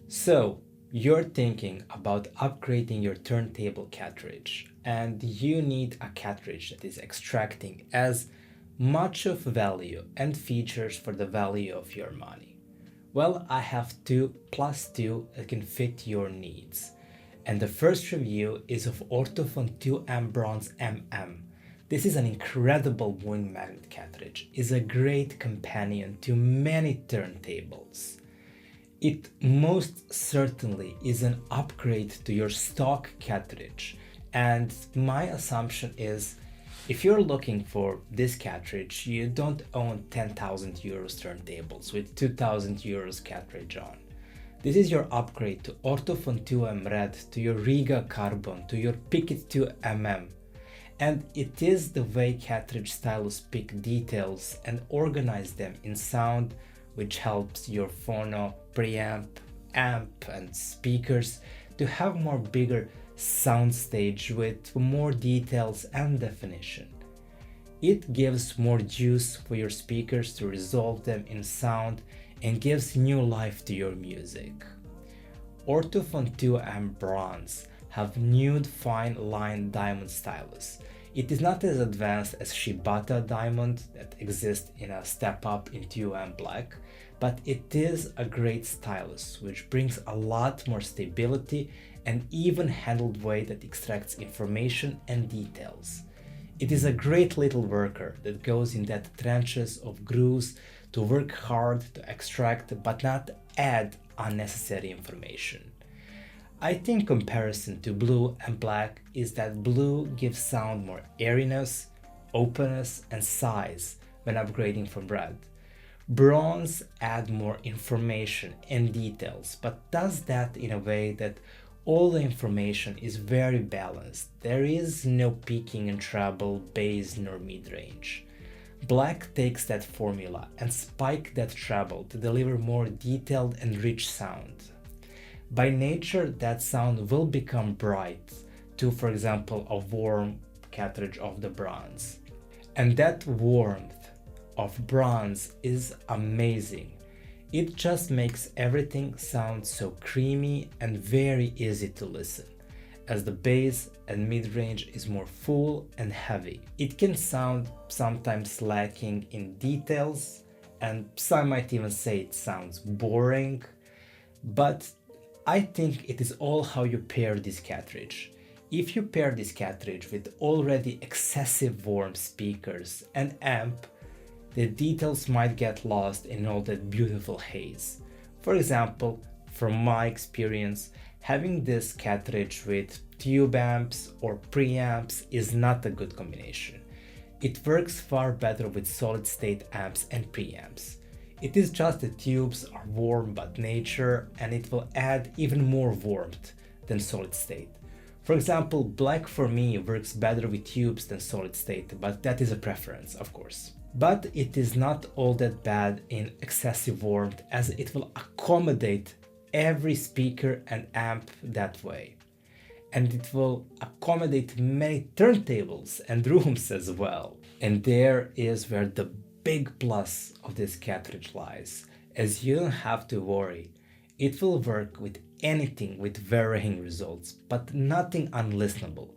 So, you're thinking about upgrading your turntable cartridge, and you need a cartridge that is extracting as much of value and features for the value of your money. Well, I have two plus two that can fit your needs. And the first review is of Ortofon 2M Bronze MM. This is an incredible moving magnet cartridge. It's a great companion to many turntables. It most certainly is an upgrade to your stock cartridge, and my assumption is if you're looking for this cartridge, you don't own 10,000 euros turntables with 2,000 euros cartridge on. This is your upgrade to Ortofon 2M Red, to your Rega Carbon, to your Picket 2mm. And it is the way cartridge stylus pick details and organize them in sound, which helps your phono, preamp, amp and speakers to have more bigger soundstage with more details and definition. It gives more juice for your speakers to resolve them in sound and gives new life to your music. Ortofon 2M Bronze have nude fine line diamond stylus. It is not as advanced as Shibata diamond that exists in a step up in 2M black, but it is a great stylus which brings a lot more stability and even handled weight that extracts information and details. It is a great little worker that goes in that trenches of grooves to work hard to extract but not add unnecessary information. I think comparison to blue and black is that blue gives sound more airiness, openness and size when upgrading from red. Bronze add more information and details, but does that in a way that all the information is very balanced. There is no peaking in treble, bass nor mid-range. Black takes that formula and spike that treble to deliver more detailed and rich sound. By nature, that sound will become bright to, for example, a warm cartridge of the bronze. And that warmth of bronze is amazing. It just makes everything sound so creamy and very easy to listen, as the bass and mid-range is more full and heavy. It can sound sometimes lacking in details, and some might even say it sounds boring, but I think it is all how you pair this cartridge. If you pair this cartridge with already excessive warm speakers and amp, the details might get lost in all that beautiful haze. For example, from my experience, having this cartridge with tube amps or preamps is not a good combination. It works far better with solid-state amps and preamps. It is just the tubes are warm by nature and it will add even more warmth than solid state. For example, black for me works better with tubes than solid state, but that is a preference, of course. But it is not all that bad in excessive warmth, as it will accommodate every speaker and amp that way. And it will accommodate many turntables and rooms as well. And there is where the big plus of this cartridge lies, as you don't have to worry. It will work with anything with varying results, but nothing unlistenable.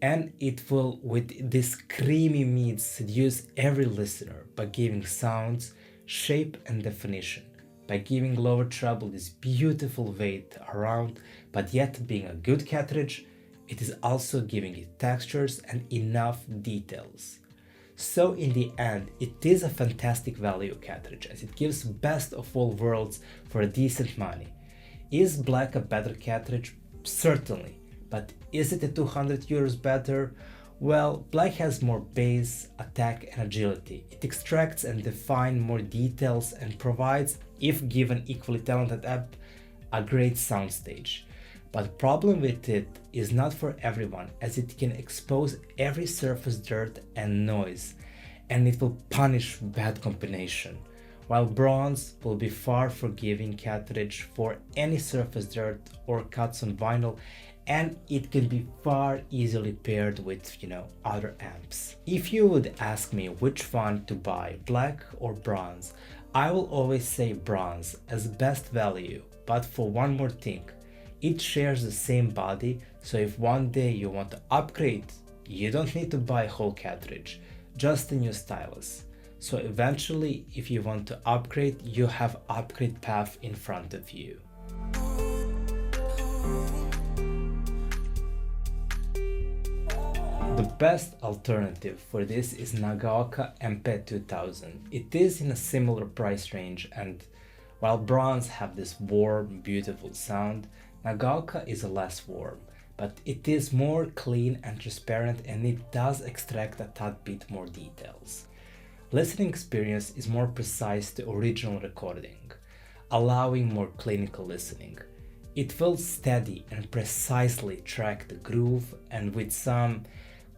And it will, with this creamy mid, seduce every listener by giving sounds, shape and definition, by giving lower treble this beautiful weight around, but yet being a good cartridge, it is also giving it textures and enough details. So in the end, it is a fantastic value cartridge as it gives best of all worlds for a decent money. Is black a better cartridge? Certainly. But is it a 200 euros better? Well, black has more bass, attack and agility. It extracts and defines more details and provides, if given equally talented amp, a great soundstage. But the problem with it is not for everyone, as it can expose every surface dirt and noise, and it will punish bad combination, while bronze will be far forgiving cartridge for any surface dirt or cuts on vinyl, and it can be far easily paired with, other amps. If you would ask me which one to buy, black or bronze, I will always say bronze as best value, but for one more thing. It shares the same body, so if one day you want to upgrade, you don't need to buy a whole cartridge, just a new stylus. So eventually, if you want to upgrade, you have upgrade path in front of you. The best alternative for this is Nagaoka MP-200. It is in a similar price range, and while bronze have this warm, beautiful sound, Nagaoka is less warm, but it is more clean and transparent, and it does extract a tad bit more details. Listening experience is more precise to original recording, allowing more clinical listening. It will steady and precisely track the groove, and with some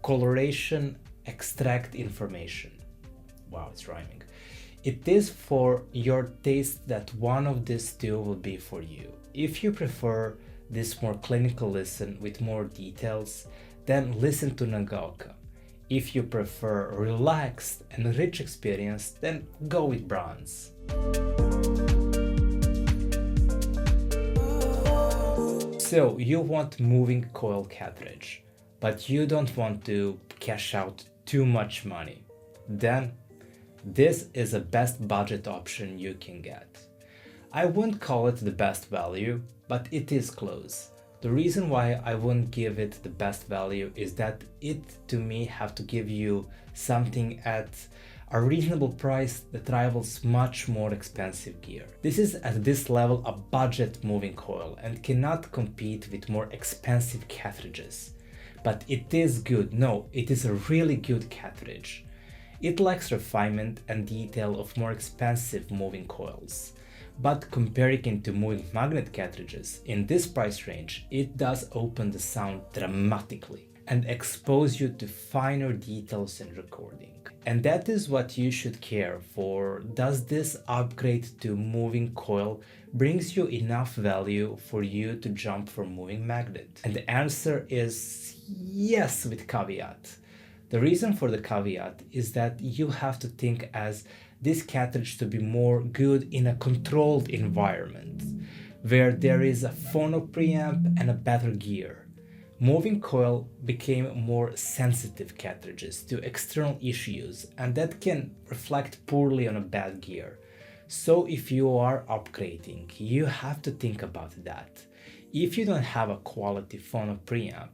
coloration extract information. Wow, it's rhyming. It is for your taste that one of these two will be for you. If you prefer this more clinical listen with more details, then listen to Nagaoka. If you prefer relaxed and rich experience, then go with bronze. So you want moving coil cartridge, but you don't want to cash out too much money. Then this is the best budget option you can get. I wouldn't call it the best value, but it is close. The reason why I wouldn't give it the best value is that it, to me, have to give you something at a reasonable price that rivals much more expensive gear. This is at this level a budget moving coil and cannot compete with more expensive cartridges. But it is good. No, it is a really good cartridge. It lacks refinement and detail of more expensive moving coils. But comparing it to moving magnet cartridges in this price range, it does open the sound dramatically and expose you to finer details in recording. And that is what you should care for. Does this upgrade to moving coil brings you enough value for you to jump for moving magnet? And the answer is yes, with caveat. The reason for the caveat is that you have to think as this cartridge to be more good in a controlled environment, where there is a phono preamp and a better gear. Moving coil became more sensitive cartridges to external issues, and that can reflect poorly on a bad gear. So if you are upgrading, you have to think about that. If you don't have a quality phono preamp,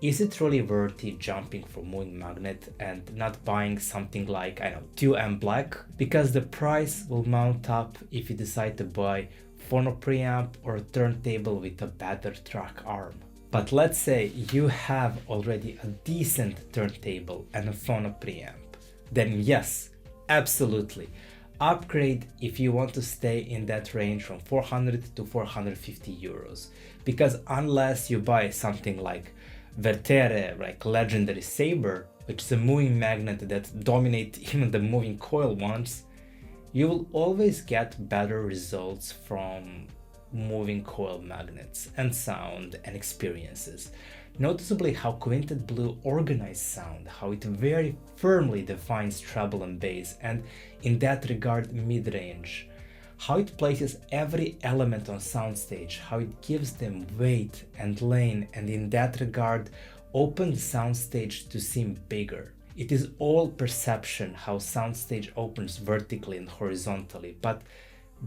is it really worth it jumping for moving magnet and not buying something like, 2M black? Because the price will mount up if you decide to buy phono preamp or a turntable with a better track arm. But let's say you have already a decent turntable and a phono preamp. Then yes, absolutely. Upgrade if you want to stay in that range from 400 to 450 euros. Because unless you buy something like Vertere, like legendary saber, which is a moving magnet that dominates even the moving coil ones, you will always get better results from moving coil magnets and sound and experiences. Noticeably how Quintet Blue organized sound, how it very firmly defines treble and bass, and in that regard mid-range. How it places every element on soundstage, how it gives them weight and lane, and in that regard opens soundstage to seem bigger. It is all perception how soundstage opens vertically and horizontally, but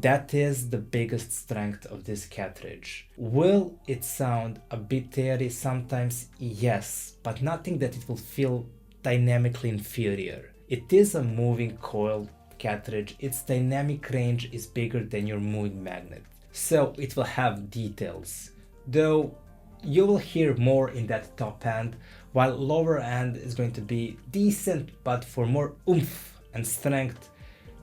that is the biggest strength of this cartridge. Will it sound a bit airy sometimes? Yes, but nothing that it will feel dynamically inferior. It is a moving coil cartridge, its dynamic range is bigger than your moving magnet, so it will have details, though you will hear more in that top end, while lower end is going to be decent, but for more oomph and strength,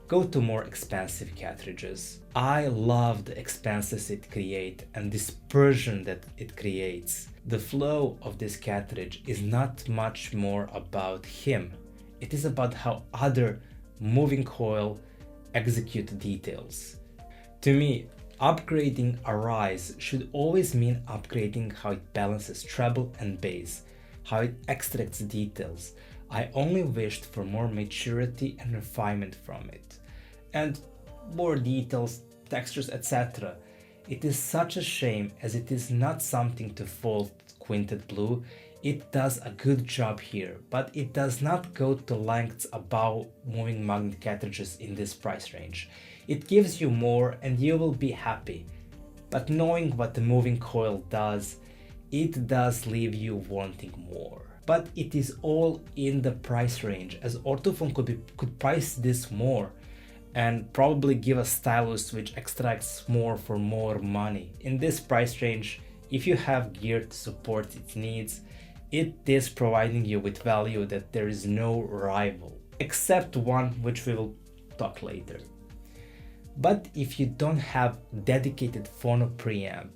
go to more expensive cartridges. I love the expanses it creates and dispersion that it creates. The flow of this cartridge is not much more about him, it is about how other moving coil execute details. To me, upgrading a rise should always mean upgrading how it balances treble and bass, how it extracts details. I only wished for more maturity and refinement from it, and more details, textures, etc. It is such a shame as it is not something to fault Quintet Blue. It does a good job here, but it does not go to lengths above moving magnet cartridges in this price range. It gives you more and you will be happy, but knowing what the moving coil does, it does leave you wanting more. But it is all in the price range, as Ortofon could price this more and probably give a stylus which extracts more for more money. In this price range, if you have gear to support its needs, it is providing you with value that there is no rival, except one which we will talk later. But if you don't have dedicated phono preamp,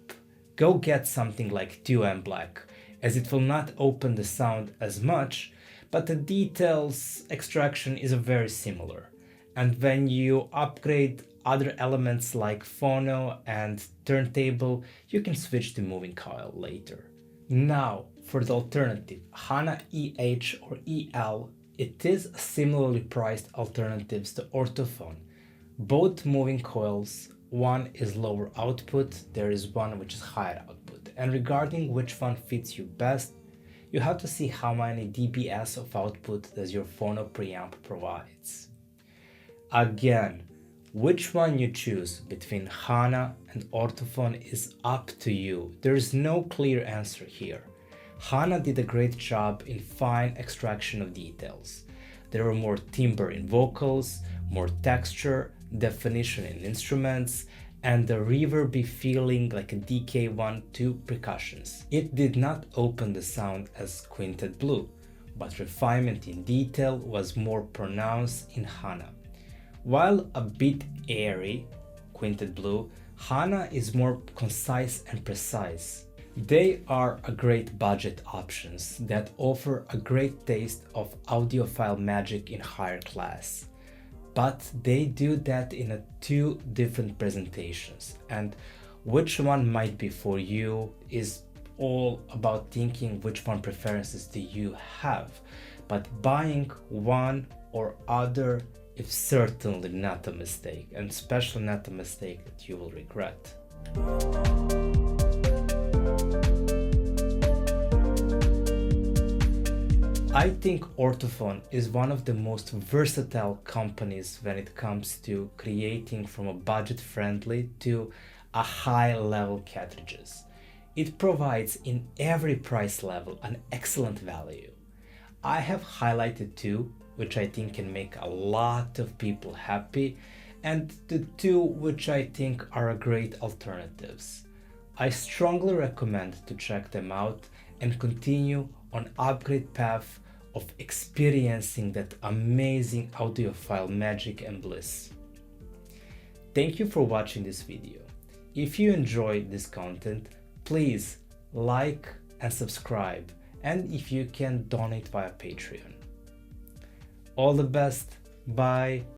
go get something like 2M Black, as it will not open the sound as much, but the details extraction is very similar. And when you upgrade other elements like phono and turntable, you can switch to moving coil later. Now, for the alternative, Hana EH or EL, it is similarly priced alternatives to Ortofon. Both moving coils, one is lower output, there is one which is higher output. And regarding which one fits you best, you have to see how many dBs of output does your phono preamp provides. Again, which one you choose between Hana and Ortofon is up to you. There is no clear answer here. Hana did a great job in fine extraction of details. There were more timbre in vocals, more texture, definition in instruments, and the reverby feeling like a DK1 to percussions. It did not open the sound as Quintet Blue, but refinement in detail was more pronounced in Hana. While a bit airy, Quintet Blue, Hana is more concise and precise. They are a great budget options that offer a great taste of audiophile magic in higher class. But they do that in two different presentations, and which one might be for you is all about thinking which one preferences do you have. But buying one or other is certainly not a mistake, and especially not a mistake that you will regret. I think Ortofon is one of the most versatile companies when it comes to creating from a budget-friendly to a high-level cartridges. It provides in every price level an excellent value. I have highlighted two, which I think can make a lot of people happy, and the two which I think are great alternatives. I strongly recommend to check them out and continue on upgrade path of experiencing that amazing audiophile magic and bliss. Thank you for watching this video. If you enjoyed this content, please like and subscribe, and if you can, donate via Patreon. All the best, bye.